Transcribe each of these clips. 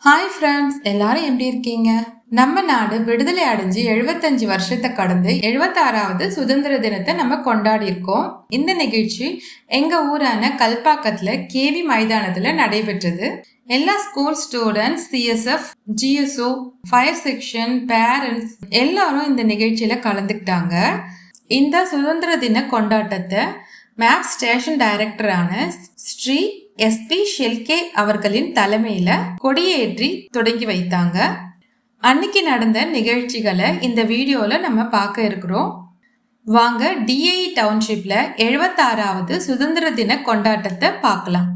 Hi friends, எல்லாரும் எப்படி இருக்கீங்க? நம்ம நாடு விடுதலை அடைஞ்சு 75 வருஷத்தை கடந்து 76வது சுதந்திர தினத்தை நம்ம கொண்டாடி இருக்கோம். இந்த நிகழ்ச்சி எங்க ஊரான கல்பாக்கத்துல கேவி மைதானத்துல நடைபெற்றது. எல்லா school students, CSF, GSO, fire section, parents எல்லாரும் இந்த நிகழ்ச்சியில கலந்துக்கிட்டாங்க. இந்த சுதந்திர தின கொண்டாட்டத்தை மேப் ஸ்டேஷன் டைரக்டரான ஸ்ரீ எஸ்பி ஷெல்கே அவர்களின் தலைமையில கொடியேற்றி தொடங்கி வைத்தாங்க. அன்னைக்கு நடந்த நிகழ்ச்சிகளை இந்த வீடியோல நம்ம பார்க்க இருக்கிறோம். வாங்க டிஏஇ டவுன்ஷிப்ல 76வது சுதந்திர தின கொண்டாட்டத்தை பார்க்கலாம்.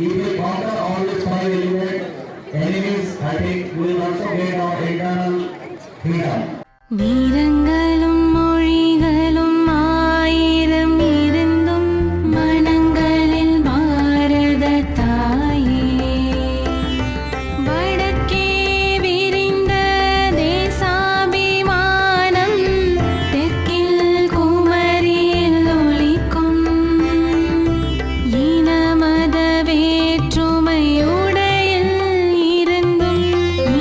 We will conquer all the 5 enemies. I think we will also get our internal freedom. வீரங்களும் மொழிகளும் ஆயிரம் இருந்தும் மனங்களில் பாரத தாயே, வடக்கே விரிந்த தேசாபிமானம் தெற்கில் குமரியில் ஒலிக்கும். இனமத வேற்றுமையுடையில் இருந்தும்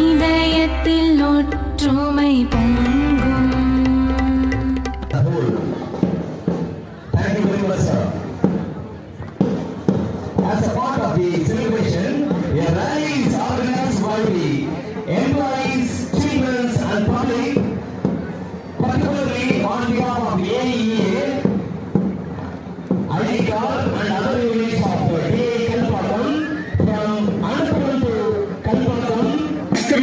இதயத்தில் ஒற்றுமை பொங்கும். Thank you very much, sir. As a part of the celebration, a rally is organized by the employees, children and public, particularly on behalf of the AEA, IDCAR and other units of DA Kalpakkam from Annapuram to Kalpakkam.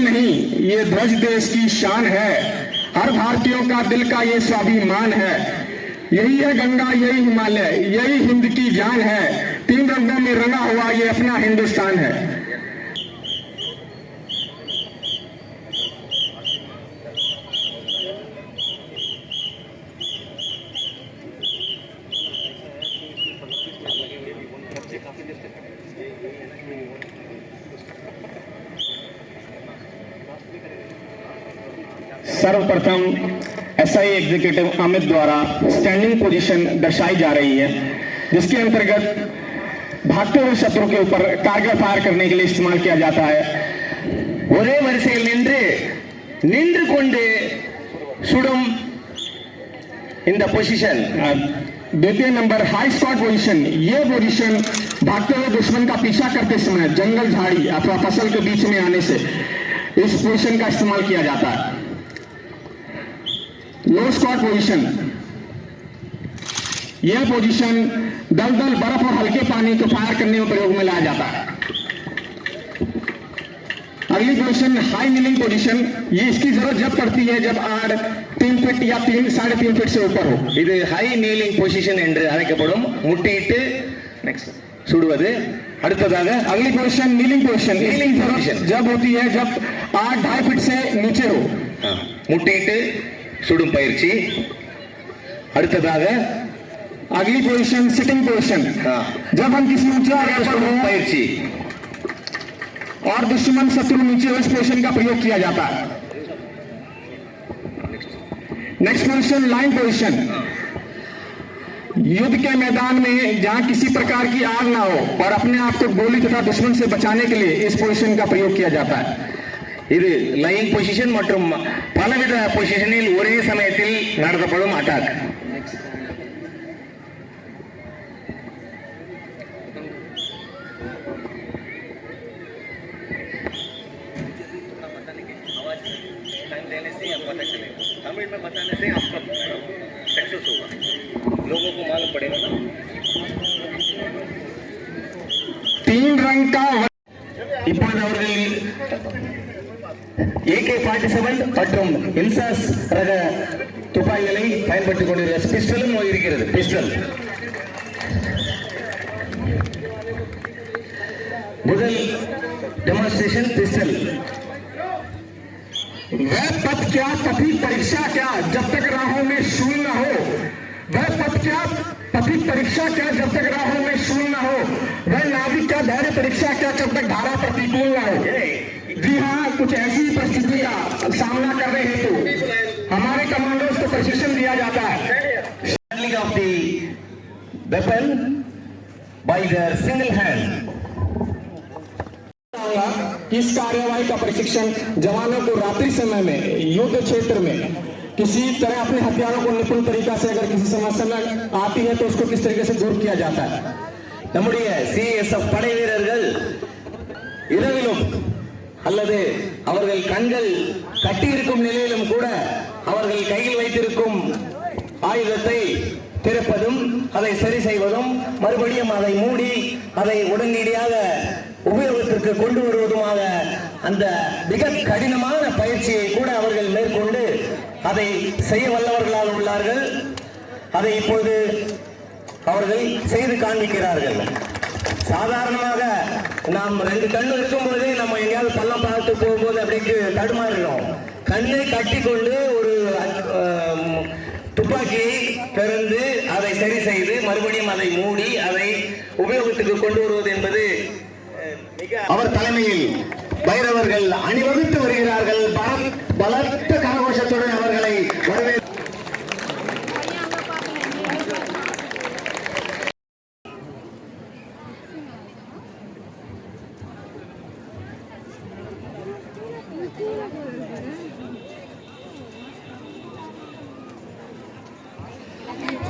नहीं, ये ध्वज देश की शान है, हर भारतीयों का दिल का ये स्वाभिमान है। यही है गंगा, यही हिमालय, यही हिंद की जान है। 3 रंगों में रंगा हुआ ये अपना हिंदुस्तान है। सर्वप्रथम एसआई एग्जीक्यूटिव अमित द्वारा स्टैंडिंग पोजीशन दर्शाई जा रही है, जिसके अंतर्गत भागते हुए शत्रु के ऊपर टारगेट फायर करने के लिए इस्तेमाल किया जाता है। ஒரே வரிசையில் நின்று கொண்டு சுடும் இந்த பொசிஷன்। द्वितीय नंबर हाई स्क्वाड पोजीशन। ये पोजीशन भागते हुए दुश्मन का पीछा करते समय जंगल, झाड़ी अथवा फसल के बीच में आने से इस पोजीशन का इस्तेमाल किया जाता है। लो स्क्वाड पोजीशन। यह पोजीशन दलदल, बर्फ और हल्के पानी को फायर करने में प्रयोग में लाया जाता है। अगली पोजीशन हाई नीलिंग पोजीशन। ये इसकी जरूरत जब पड़ती है जब आड़ 3 फीट या 3.5 फीट से ऊपर हो। இது ஹை நீலிங் பொசிஷன் என்று அழைக்கப்படும்। முட்டிட்டு நெக்ஸ்ட் சுடுவது। அடுத்ததாக अगली position kneeling position. Kneeling position जब होती है जब आड़ 2.5 फीट से नीचे हो। முட்டிட்டு சுடும் பயிற்சி। அடுத்ததாக अगली पोजीशन सिटिंग पोजीशन। जब हम किसी ऊंचा சுடும் பயிற்சி और दुश्मन शत्रु नीचे हो, इस पोजीशन का प्रयोग किया जाता है। Next position line position. युद्ध के मैदान में जहां किसी प्रकार की आग ना हो और अपने आप को गोली तथा दुश्मन से बचाने के लिए इस पोजीशन का प्रयोग किया जाता है। இது லையிங் பொசிஷன் மற்றும் பலவித பொசிஷனில் ஒரே சமயத்தில் நடத்தப்படும் அட்டாக்। टाइम देने से आपको पता चलेगा, तमिल में बताने से आपका सक्सेस होगा। रंग का இப்பொழுது அவர்கள் AK-47 மற்றும் இன்சாஸ் ரக துப்பாக்கிகளை பயன்படுத்திக் கொண்டிருக்கிற பிஸ்டலும் இருக்கிறது. பிஸ்டல் முதல் டெமான்ஸ்ட்ரேஷன் பிஸ்டல். वह पथ क्या पथी परीक्षा क्या जब तक राहों में शून्य न हो, वह पथ क्या पथी परीक्षा क्या जब तक राहों में शून्य न हो, वह नाविक क्या धैर्य परीक्षा क्या जब तक धारा प्रतिकूल न हो। जी हाँ, कुछ ऐसी परिस्थिति का सामना करने हेतु हमारे कमांडोज को प्रशिक्षण दिया जाता है। Handling of the weapon bye there single hand. इस कार्यवाही का प्रशिक्षण जवानों को रात्रि समय में युद्ध क्षेत्र में किसी तरह अपने हथियारों को निपुण तरीका से अगर किसी समस्या आती है तो उसको किस तरीके से दूर किया जाता है। நம்முடைய CSF படை வீரர்கள் இரவிலும் அல்லது அவர்கள் கண்கள் கட்டியிருக்கும் நிலையிலும் கூட அவர்கள் கையில் வைத்திருக்கும் ஆயுதத்தை திறப்பதும் அதை சரி செய்வதும் மறுபடியும் அதை மூடி அதை உடனடியாக உபயோகத்திற்கு கொண்டு வருவதுமாக அந்த மிக கடினமான பயிற்சியை கூட அவர்கள் மேற்கொண்டு அதை செய்ய வல்லவர்களாக உள்ளார்கள். அதை இப்போது அவர்கள் செய்து காண்பிக்கிறார்கள். சாதாரணமாக நாம் 2 கண்ணு இருக்கும்போதே நம்ம எங்கேயாவது பள்ளம் பார்த்து போகும்போது அப்படிக்கு தடுமாறுகிறோம். கண்ணை கட்டி கொண்டு ஒரு துப்பாக்கியை திறந்து அதை சரி செய்து மறுபடியும் அதை மூடி அதை உபயோகத்துக்கு கொண்டு வருவது என்பது அவர் தலைமையில் பைரவர்கள் அணிவகுத்து வருகிறார்கள். பலத்த கரகோஷத்துடன் அவர்களை வரவேற்று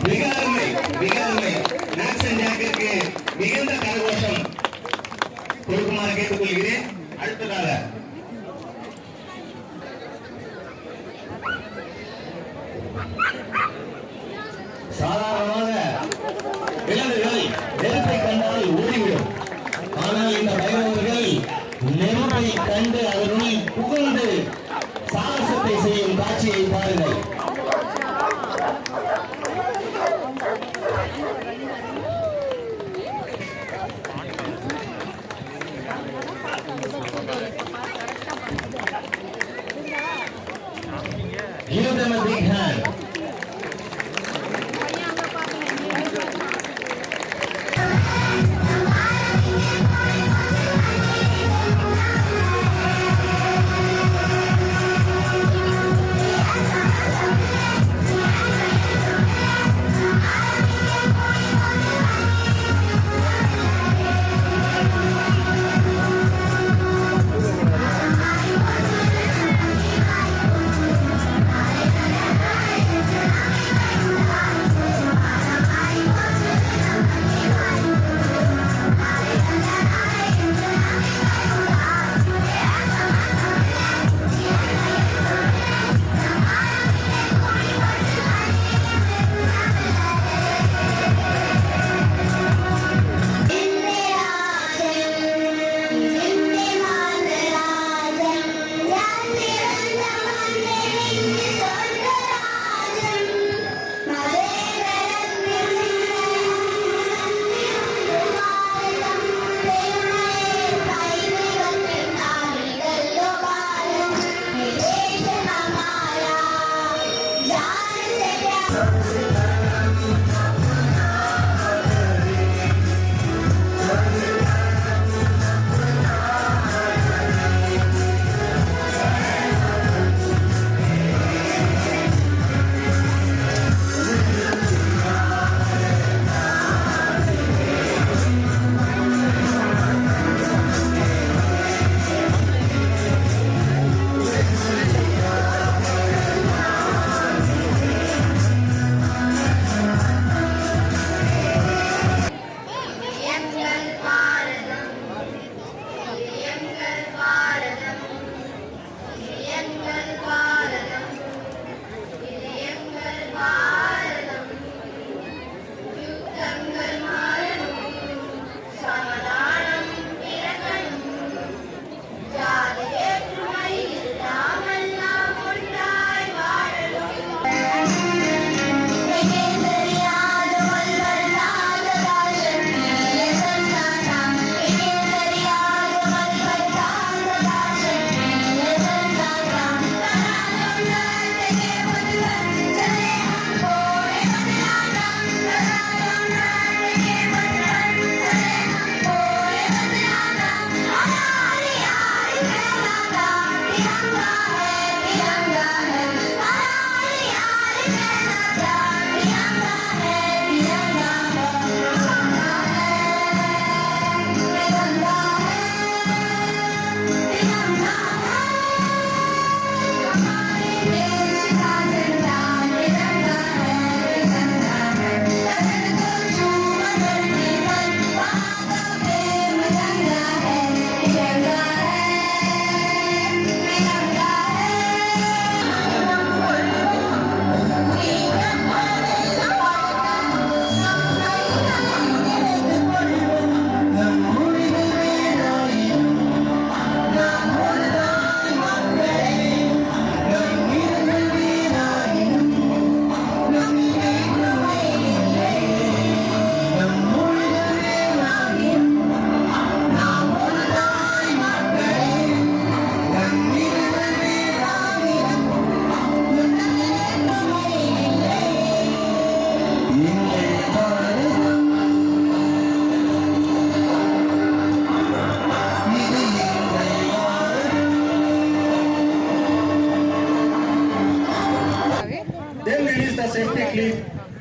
மிக அருமை நாக்சன் ஜாக்கிற்கு மிகுந்த கரகோஷம் கொடுக்குமாறு கேட்டுக்கொள்கிறேன். அடுத்ததாக சாதாரணமாக விலங்குகள் நெருப்பை கண்டால் ஓடிவிடும். ஆனால் இந்த பைரவர்கள் நெருப்பை கண்டு அதனுள் புகுந்து சாகசத்தை செய்யும் காட்சியை பாருங்கள். Give them a big hand.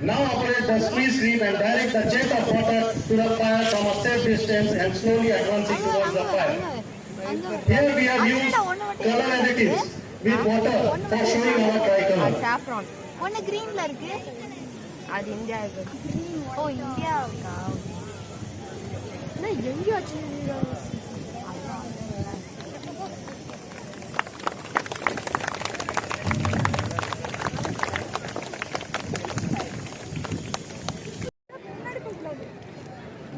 Now operate the squeeze sleeve and direct the jet of water to the fire from a safe distance and slowly advancing towards the fire. Here we have used color additives with water for showing our tricolor. Saffron ஒன்னு கிரீன்ல இருக்கு அது இந்தியாவுக்கு ஓ இந்தியாவுக்கா நான் எங்க வச்சிருக்கீங்க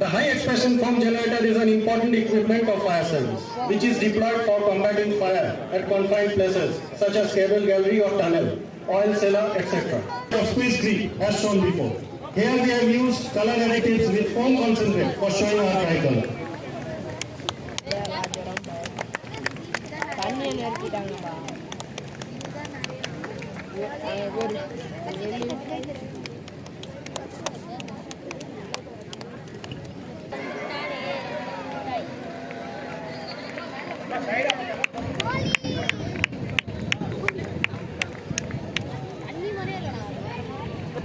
The high expression foam generator is an important equipment of fire service, which is deployed for combating fire at confined places such as cable gallery or tunnel, oil cellar, etc. Of squeeze green, as shown before. Here we have used color additives with foam concentrate for showing our tricolor.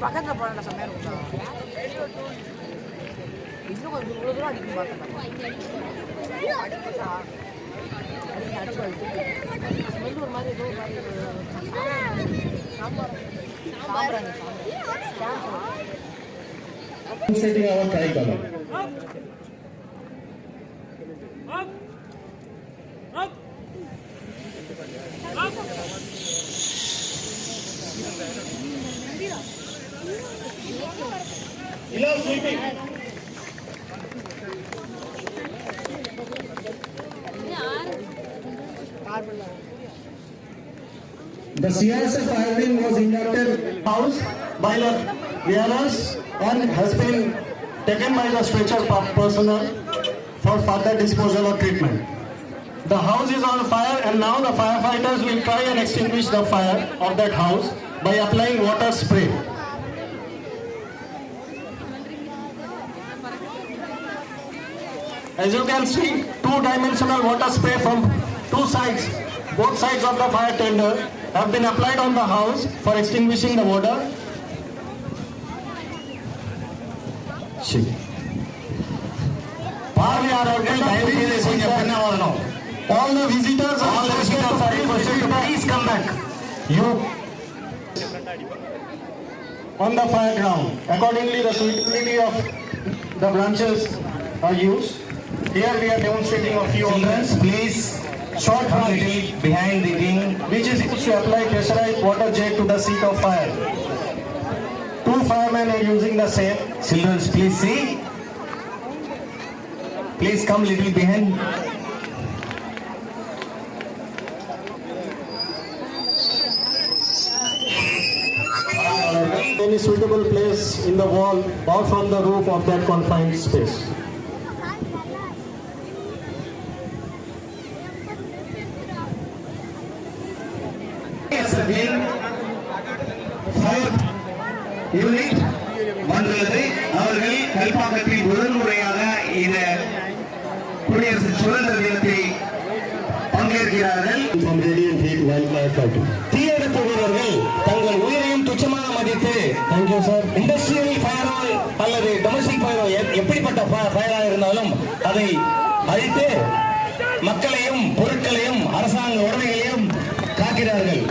பக்கத்தில் போன சமையல் இன்னும் கொஞ்சம் இவ்வளோ தூரம் அடிக்கும் பார்த்தேன் smell ஒரு மாதிரி ஏதோ சாம்பிராணி Setting our tricolor. Enough sweeping. The CRSF fire wing was inducted house by the wearers and has been taken by the stretcher personnel for further disposal or treatment. The house is on fire and now the firefighters will try and extinguish the fire of that house by applying water spray. As you can see, two-dimensional water spray from two sides, both sides of the fire tender have been applied on the house for extinguishing the water. All the visitors are requested to please come back. You on the fire ground. Accordingly, the suitability of the branches are used. Here we are demonstrating a few children. Please short little behind the ring, which is used to apply pressurized water jet to the seat of fire. Two firemen are using the same. Children, please see. Please come little behind. Any suitable place in the wall or from the roof of that confined space. Unit வந்துள்ளது. அவர்கள் கல்பாக்கத்தில் முதன்முறையாக இந்த குடியரசு சுதந்திர தினத்தை பங்கேற்கிறார்கள். தீயணைப்பு வீரர்கள் தங்கள் உயிரையும் துச்சமாக மதித்து இண்டஸ்ட்ரியல் ஃபயரோ அல்லது டொமஸ்டிக் ஃபயரோ எப்படிப்பட்ட ஃபயராக இருந்தாலும் அதை அழித்து மக்களையும் பொருட்களையும் அரசாங்க உடைமைகளையும் காக்கிறார்கள்.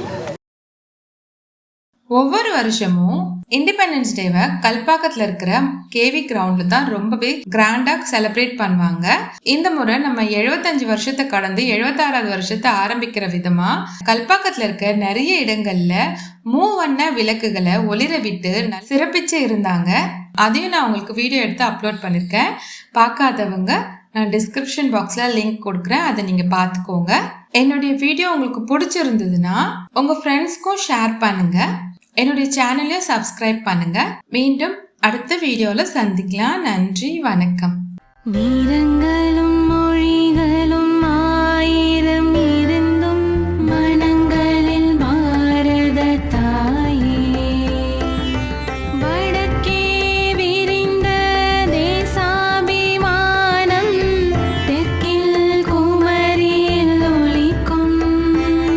ஒவ்வொரு வருஷமும் இண்டிபெண்டன்ஸ் டேவை கல்பாக்கத்துல இருக்கிற கேவி கிரவுண்ட்ல தான் ரொம்பவே கிராண்டா செலிப்ரேட் பண்ணுவாங்க. இந்த முறை நம்ம 75 வருஷத்தை கடந்து 76வது வருஷத்தை ஆரம்பிக்கிற விதமா கல்பாக்கத்துல இருக்க நிறைய இடங்கள்ல மூவண்ண விளக்குகளை ஒளிர விட்டு சிறப்பிச்சு இருந்தாங்க. அதையும் நான் உங்களுக்கு வீடியோ எடுத்து அப்லோட் பண்ணிருக்கேன். பார்க்காதவங்க நான் டிஸ்கிரிப்ஷன் பாக்ஸ்ல லிங்க் கொடுக்குறேன், அதை நீங்க பார்த்துக்கோங்க. என்னுடைய வீடியோ உங்களுக்கு பிடிச்சிருந்ததுன்னா உங்க ஃப்ரெண்ட்ஸ்க்கும் ஷேர் பண்ணுங்க. என்னுடைய சேனலையும் சப்ஸ்கிரைப் பண்ணுங்க. மீண்டும் அடுத்த வீடியோல சந்திக்கலாம். நன்றி, வணக்கம். நீரங்களும்